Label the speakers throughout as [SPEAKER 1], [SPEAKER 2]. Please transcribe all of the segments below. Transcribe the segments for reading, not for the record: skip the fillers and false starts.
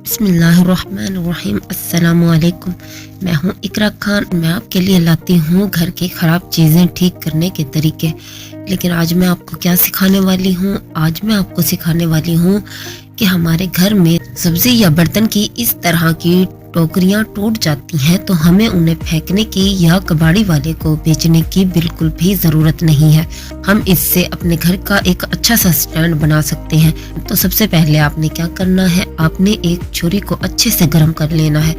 [SPEAKER 1] बिस्मिल्लाहिर्रहमानिर्रहीम। अस्सलामुअलैकुम। मैं हूँ इकरा खान। मैं आपके लिए लाती हूँ घर की ख़राब चीज़ें ठीक करने के तरीके। लेकिन आज मैं आपको क्या सिखाने वाली हूँ? आज मैं आपको सिखाने वाली हूँ कि हमारे घर में सब्ज़ी या बर्तन की इस तरह की टोकरियाँ टूट जाती हैं तो हमें उन्हें फेंकने की या कबाड़ी वाले को बेचने की बिल्कुल भी ज़रूरत नहीं है। हम इससे अपने घर का एक अच्छा सा स्टैंड बना सकते हैं। तो सबसे पहले आपने क्या करना है, आपने एक छुरी को अच्छे से गर्म कर लेना है।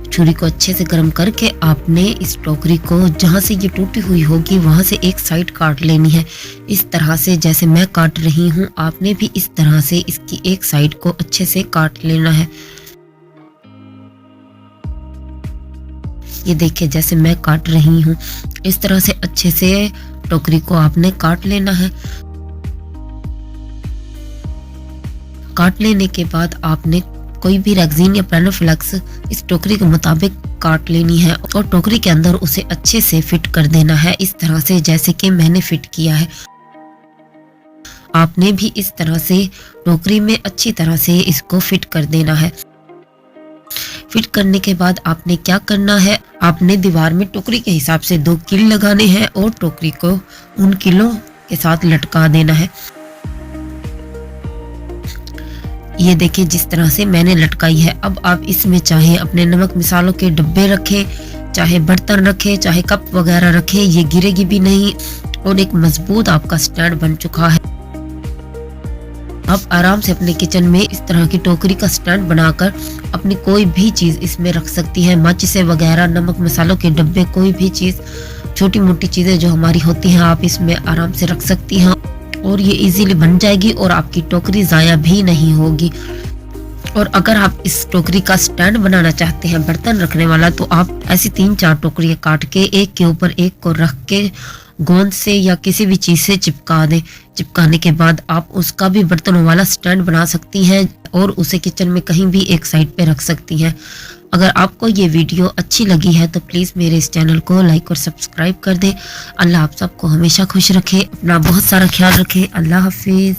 [SPEAKER 1] छुरी को अच्छे से गर्म करके आपने इस टोकरी को जहाँ से ये टूटी हुई होगी वहाँ से एक साइड काट लेनी है। इस तरह से जैसे मैं काट रही हूँ आपने भी इस तरह से इसकी एक साइड को अच्छे से काट लेना है। ये देखिए जैसे मैं काट रही हूँ इस तरह से अच्छे से टोकरी को आपने काट लेना है। काट लेने के बाद आपने कोई भी रेक्सीन या पैनोफ्लेक्स इस टोकरी के मुताबिक काट लेनी है और टोकरी के अंदर उसे अच्छे से फिट कर देना है, इस तरह से जैसे कि मैंने फिट किया है। आपने भी इस तरह से टोकरी में अच्छी तरह से इसको फिट कर देना है। फिट करने के बाद आपने क्या करना है, आपने दीवार में टोकरी के हिसाब से 2 कील लगाने हैं और टोकरी को उन कीलों के साथ लटका देना है। ये देखिए जिस तरह से मैंने लटकाई है। अब आप इसमें चाहे अपने नमक मिसालों के डब्बे रखें, चाहे बर्तन रखें, चाहे कप वगैरह रखें, ये गिरेगी भी नहीं और एक मजबूत आपका स्टैंड बन चुका है। आप आराम से अपने किचन में इस तरह की टोकरी का स्टैंड बनाकर अपनी कोई भी चीज़ इसमें रख सकती हैं। माचिसें वगैरह, नमक मसालों के डब्बे, कोई भी चीज़, छोटी मोटी चीज़ें जो हमारी होती हैं आप इसमें आराम से रख सकती हैं और ये इजीली बन जाएगी और आपकी टोकरी ज़ाया भी नहीं होगी। और अगर आप इस टोकरी का स्टैंड बनाना चाहते हैं बर्तन रखने वाला, तो आप ऐसी 3-4 टोकरियाँ काट के एक के ऊपर एक को रख के गोंद से या किसी भी चीज़ से चिपका दें। चिपकाने के बाद आप उसका भी बर्तनों वाला स्टैंड बना सकती हैं और उसे किचन में कहीं भी एक साइड पे रख सकती हैं। अगर आपको ये वीडियो अच्छी लगी है तो प्लीज़ मेरे इस चैनल को लाइक और सब्सक्राइब कर दें। अल्लाह आप सबको हमेशा खुश रखे, अपना बहुत सारा ख्याल रखे। अल्लाह हाफिज़।